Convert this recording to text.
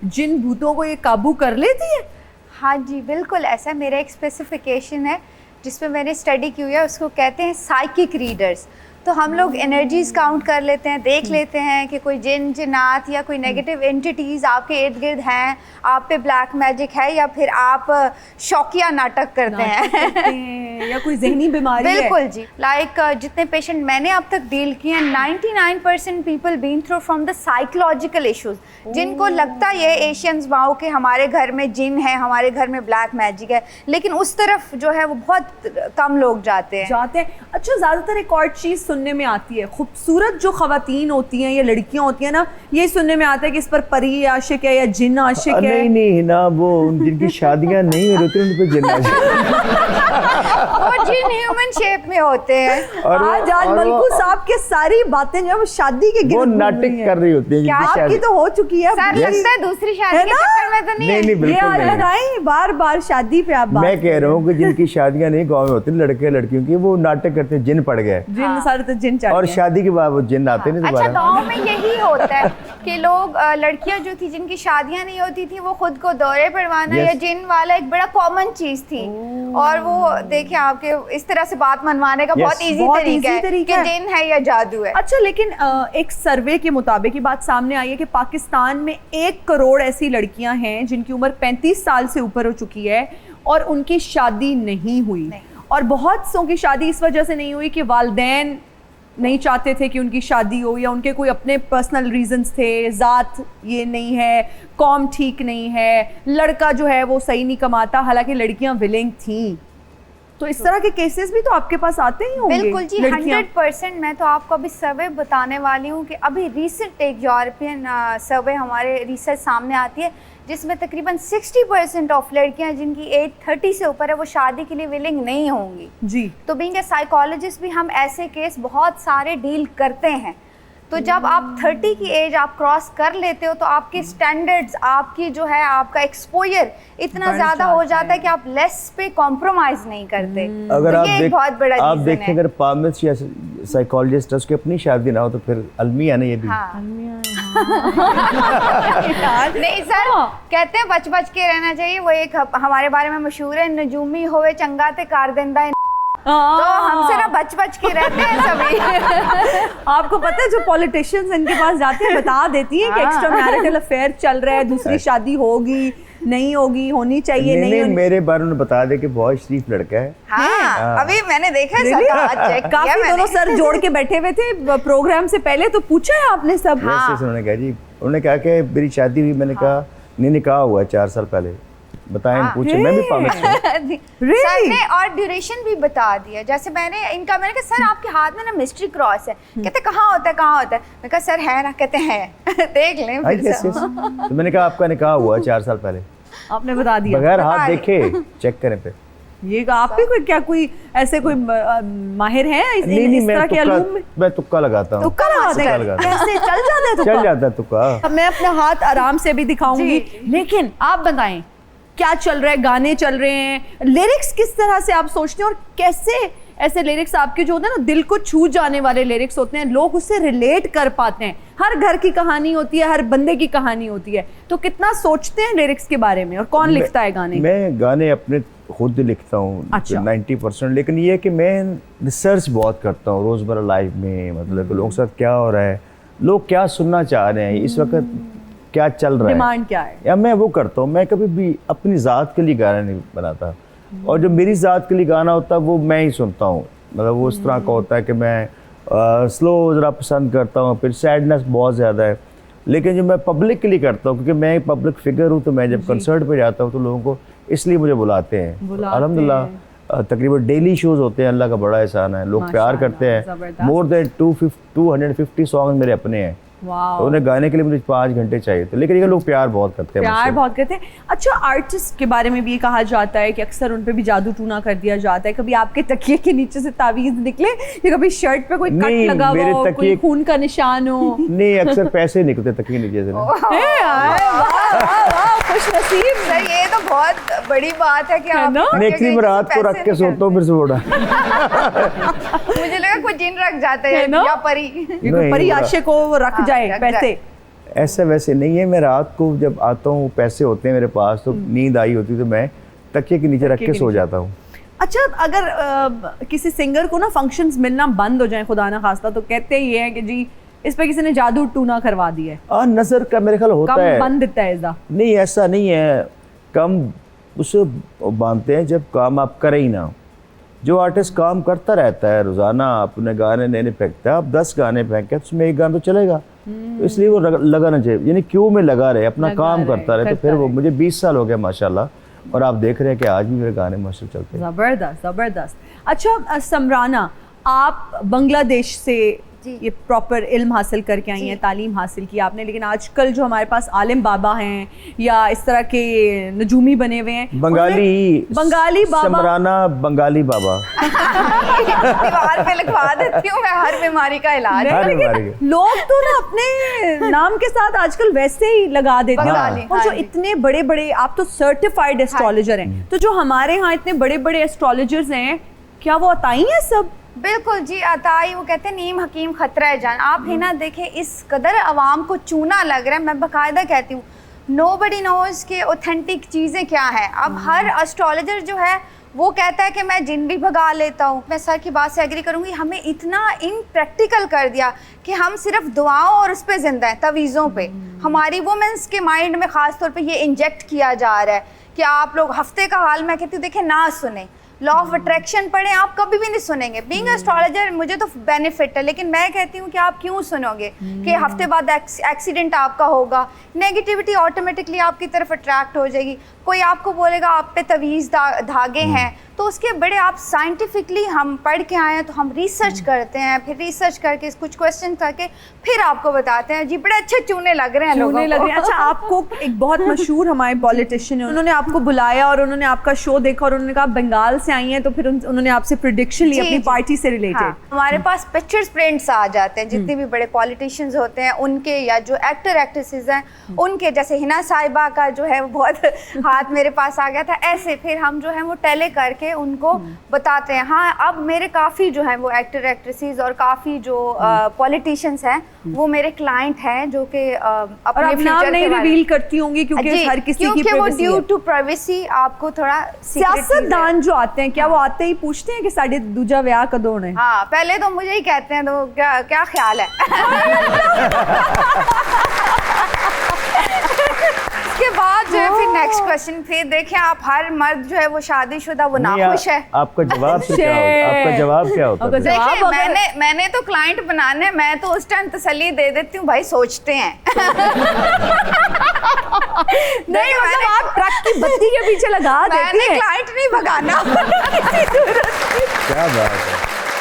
जिन भूतों को ये काबू कर लेती है? हाँ जी बिल्कुल ऐसा। मेरा एक स्पेसिफिकेशन है जिसमें मैंने स्टडी की हुई है, उसको कहते हैं साइकिक रीडर्स। तो हम लोग एनर्जीज काउंट कर लेते हैं, देख लेते हैं कि कोई जिन जिन्नात या कोई नेगेटिव एंटिटीज़ आपके इर्द गिर्द हैं, आप पे ब्लैक मैजिक है, या फिर आप शौकिया नाटक करते हैं या कोई जहनी बीमारी है। बिल्कुल जी। लाइक जितने पेशेंट मैंने अब तक डील किए हैं, 99% people been through from the psychological issues, जिनको लगता है एशियंस वाओ के हमारे घर में जिन है, हमारे घर में ब्लैक मैजिक है, लेकिन उस तरफ जो है वो बहुत कम लोग जाते हैं। अच्छा, ज़्यादातर एक और चीज़ सुनने में आती है, खूबसूरत जो ख़वातीन होती हैं या लड़कियां होती हैं ना, ये सुनने में आता है कि इस पर परी आशिक है या जिन आशिक है। नहीं ना, वो जिनकी शादियां नहीं होती उन पे जिन वो जिन ह्यूमन शेप में होते हैं। और आज मलकू साहब के सारी बातें जो शादी के वो नाटक कर रही होती है। आपकी तो हो चुकी है, सर लगता है दूसरी शादी के चक्कर में तो नहीं है। नहीं बिल्कुल नहीं। बार बार शादी पे आप मैं कह रहा हूँ कि जिनकी शादियां नहीं गाँव में होती, लड़के लड़कियों की, वो नाटक करते हैं जिन पड़ गए, जिन सारे तो जिन और शादी के बाद वो जिन आते नहीं दोबारा। अच्छा, गाँव में यही होता है कि लोग लड़कियां जो थी जिनकी शादियां नहीं होती थी, वो खुद को दौरे पड़वाना या जिन वाला एक बड़ा कॉमन चीज थी, और वो देखिए आपके इस तरह से बात मनवाने का बहुत इजी तरीका है कि जिन है या जादू है। अच्छा, लेकिन एक सर्वे के मुताबिक ये बात सामने आई है कि पाकिस्तान में 1 करोड़ ऐसी लड़कियां हैं जिनकी उम्र 35 साल से ऊपर हो चुकी है और उनकी शादी नहीं हुई। और बहुत सौ की शादी इस वजह से नहीं हुई कि वालिदैन नहीं चाहते थे कि उनकी शादी हो, या उनके कोई अपने पर्सनल रीजंस थे, ज़ात ये नहीं है, कौम ठीक नहीं है, लड़का जो है वो सही नहीं कमाता, हालांकि लड़कियां विलिंग थी। तो इस तरह के केसेस भी तो आपके पास आते ही होंगे। बिल्कुल जी, 100%। मैं तो आपको अभी सर्वे बताने वाली हूँ कि अभी रिसेंट एक यूरोपियन सर्वे हमारे रिसर्च सामने आती है, जिसमें तकरीबन 60% ऑफ लड़कियां जिनकी एज 30 से ऊपर है वो शादी के लिए विलिंग नहीं होंगी जी। तो बीइंग ए साइकोलॉजिस्ट भी हम ऐसे केस बहुत सारे डील करते हैं। तो जब आप 30 की एज आप क्रॉस कर लेते हो तो आपके स्टैंडर्ड्स, आपकी जो है आपका एक्सपोजर इतना ज़्यादा हो जाता है कि आप लेस पे कॉम्प्रोमाइज नहीं करते। अगर तो आप ये एक बहुत बड़ा आप रीजन देखें, है। अगर पामिस या साइकोलॉजिस्ट उसकी अपनी शादी ना हो तो फिर अलमिया नहीं, ये भी नहीं सर, कहते हैं बच बच के रहना चाहिए। वो एक हमारे बारे में मशहूर है, नजूमी होवे चंगा ते कार देंदा। तो हमसे ना बच बच के रहते हैं सभी। आपको पता है जो पॉलिटिशियंस इनके पास जाते हैं बता देती हैं कि एक्स्ट्रा मैरिटल अफेयर चल रहा है, दूसरी शादी होगी नहीं होगी, होनी चाहिए नहीं होनी। मेरे बारे में बता दे कि बहुत शरीफ लड़का है। हाँ, अभी मैंने देखा है सर, काफी दोनों सर जोड़ के बैठे हुए थे प्रोग्राम से पहले, तो पूछा है आपने सब? उन्होंने कहा जी, उन्होंने कहा कि मेरी शादी हुई, मैंने कहा नहीं, निकाह हुआ है 4 साल पहले, बताएं पूछे। मैं भी पामिस हूं। सर ने और ड्यूरेशन भी बता दिया। जैसे मैंने कहा सर आपके हाथ में ना मिस्ट्री क्रॉस है, कहते कहाँ होता है कहाँ होता है, मैं कहा सर है ना, कहते हैं देख लें फिर से। तो मैंने कहा आपका निकाह हुआ 4 साल पहले, आपने बता दिया बगैर हाथ देखे, चेक करें पे। ये आप भी कोई क्या कोई ऐसे कोई माहिर है इस तरह के इल्म में? मैं तुक्का लगाता हूँ। तुक्का लगाते हैं? कैसे चल जाता है तुक्का? चल जाता है तुक्का। मैं अपना हाथ आराम से भी दिखाऊंगी, लेकिन आप बताएं क्या चल रहा है? गाने चल रहे हैं, लिरिक्स किस तरह से आप सोचते हैं, और कैसे ऐसे लिरिक्स आपके जो होते हैं ना दिल को छू जाने वाले लिरिक्स होते हैं, लोग उससे रिलेट कर पाते हैं। हर घर की कहानी होती है, हर बंदे की कहानी होती है, तो कितना सोचते हैं लिरिक्स के बारे में, और कौन लिखता है गाने? मैं गाने अपने खुद लिखता हूँ। अच्छा। 90%। लेकिन ये है कि मैं रिसर्च बहुत करता हूँ रोज़मर्रा लाइफ में, मतलब लोगों के साथ क्या हो रहा है, लोग क्या सुनना चाह रहे हैं इस वक्त, क्या चल रहा है, डिमांड क्या है, या मैं वो करता हूँ। मैं कभी भी अपनी ज़ात के लिए गाना नहीं बनाता, और जो मेरी ज़ात के लिए गाना होता है वो मैं ही सुनता हूँ। मतलब वो उस तरह का होता है कि मैं स्लो ज़रा पसंद करता हूँ, फिर सैडनेस बहुत ज़्यादा है। लेकिन जो मैं पब्लिक के लिए करता हूँ, क्योंकि मैं एक पब्लिक फिगर हूँ, तो मैं जब कंसर्ट पे जाता हूँ तो लोगों को इसलिए मुझे बुलाते हैं। अल्हम्दुलिल्लाह तकरीबन डेली शोज़ होते हैं, अल्लाह का बड़ा एहसान है, लोग प्यार करते हैं। मोर देन 250 सॉन्ग मेरे अपने हैं, तो उन्हें गाने के लिए मुझे 5 घंटे चाहिए थे। लेकिन ये लोग प्यार बहुत करते हैं, प्यार बहुत करते हैं। अच्छा, आर्टिस्ट के बारे में भी ये कहा जाता है कि अक्सर उन पे भी जादू टूना कर दिया जाता है। कभी आपके तकिए के नीचे से तावीज़ निकले, या कभी शर्ट पे कोई कट लगा हुआ हो, कोई खून का निशान हो? नहीं, अक्सर पैसे निकलते तकिए नीचे से। खुश नसीब सर, ये तो बहुत बड़ी बात है कि आप नेक्स्ट में रात को रख के सोता हूँ, फिर से उड़ा। मुझे लगा कोई जिन रख जाते हैं या परी, परी आशिक को रख जाए पैसे। ऐसा वैसे नहीं है, मैं रात को जब आता हूँ, पैसे होते हैं मेरे पास, तो नींद आई होती है तो मैं तकिए के नीचे रख के सो जाता हूँ। अच्छा, अगर किसी सिंगर को ना फंक्शंस मिलना बंद हो जाए खुदा ना खास्ता, तो कहते ही है कि जी इस पे किसी ने जादू टूना करवा दिया है। नजर का मेरे ख्याल होता है, कम बंद देता है ऐसा। नहीं ऐसा नहीं है, कम उसे बांधते हैं जब काम आप करें ही ना। जो आर्टिस्ट काम करता रहता है रोजाना, अपने गाने नए फेंकता है, आप 10 गाने फेंके उसमें एक गाना तो चलेगा, तो इसलिए वो लगाना चाहिए, यानी क्यों में लगा रहे, अपना काम करता रहे। तो फिर वो मुझे 20 साल हो गया माशाल्लाह, और आप देख रहे हैं कि आज भी मेरे गाने माशाल्लाह चलते हैं। जबरदस्त जबरदस्त। अच्छा समराना, आप बांग्लादेश से ये प्रॉपर इल्म हासिल करके आई हैं, तालीम हासिल की आपने, लेकिन आजकल जो हमारे पास आलिम बाबा हैं या इस तरह के नजूमी बने हुए हैं, बंगाली बाबा, समराना बंगाली बाबा दीवार पे लिखवा देती हूँ मैं, हर बीमारी का इलाज। लोग तो ना अपने नाम के साथ आजकल वैसे ही लगा देते हैं। और जो इतने बड़े बड़े, आप तो सर्टिफाइड एस्ट्रोलॉजर हैं, तो जो हमारे यहाँ इतने बड़े बड़े एस्ट्रोलॉजर्स हैं, क्या वो अताई हैं सब? बिल्कुल जी, अताई। वो कहते हैं नीम हकीम खतरा है जान। आप ही ना देखें, इस कदर अवाम को चूना लग रहा है, मैं बाकायदा कहती हूँ नोबडी नोज के ऑथेंटिक चीज़ें क्या हैं। अब हर एस्ट्रोलॉजर जो है वो कहता है कि मैं जिन भी भगा लेता हूँ। मैं सर की बात से एग्री करूँगी, हमें इतना इनप्रैक्टिकल कर दिया कि हम सिर्फ दुआओं और उस पर जिंदा हैं, तवीज़ों पे। हमारी वुमेंस के माइंड में ख़ास तौर पे ये इंजेक्ट किया जा रहा है कि आप लोग हफ्ते का हाल, मैं कहती हूँ देखें ना सुने, लॉ ऑफ अट्रैक्शन पढ़ें, आप कभी भी नहीं सुनेंगे। बीइंग एस्ट्रोलॉजर मुझे तो बेनिफिट है, लेकिन मैं कहती हूँ कि आप क्यों सुनोगे कि हफ्ते बाद एक्सीडेंट आपका होगा। नेगेटिविटी ऑटोमेटिकली आपकी तरफ अट्रैक्ट हो जाएगी। कोई आपको बोलेगा आप पे तवीज़ धागे हैं, तो उसके बड़े आप साइंटिफिकली हम पढ़ के आए हैं, तो हम रिसर्च करते हैं, फिर रिसर्च करके कुछ क्वेश्चन करके फिर आपको बताते हैं। जी बड़े अच्छे चूने लग रहे हैं, चूने लग रहे हैं। अच्छा, आपको एक बहुत मशहूर हमारे पॉलिटिशियन है, उन्होंने आपको बुलाया और उन्होंने आपका शो देखा और उन्होंने कहा बंगाल से आई हैं, तो फिर उन्होंने आपसे प्रेडिक्शन ली अपनी पार्टी से रिलेटेड। हाँ, हमारे पास पिक्चर्स प्रिंट्स आ जाते हैं, जितने भी बड़े पॉलिटिशियंस होते हैं उनके, या जो एक्टर एक्ट्रेसेस हैं उनके, जैसे हिना साहिबा का जो है वो बहुत हाथ मेरे पास आ गया था। ऐसे फिर हम जो है वो टेले करके उनको बताते हैं। हाँ, अब मेरे काफ़ी जो है वो एक्टर एक्ट्रेसेस और काफ़ी जो पॉलिटिशियंस हैं वो मेरे क्लाइंट हैं, जो कि अपने फ्यूचर नहीं रिवील करती होंगी क्योंकि हर किसी की प्राइवेसी है। वो ड्यू टू प्राइवेसी आपको थोड़ा। सियासतदान जो आते हैं, क्या वो आते ही पूछते हैं कि साढ़े दूजा ब्याह कदों होना है? हाँ, पहले तो मुझे ही कहते हैं, तो क्या ख्याल है। उसके बाद जो है फिर नेक्स्ट क्वेश्चन, फिर देखें आप, हर मर्द जो है वो शादीशुदा वो नाखुश है। आपका जवाब क्या होता? आपका जवाब क्या होता है? देखिए, मैंने तो क्लाइंट बनाने, मैं तो उस टाइम तसल्ली दे देती हूँ, भाई सोचते हैं। नहीं, मतलब आप ट्रक की बत्ती के पीछे लगा देते हैं। मैंने क्लाइंट नहीं भगाना। क्या बात है।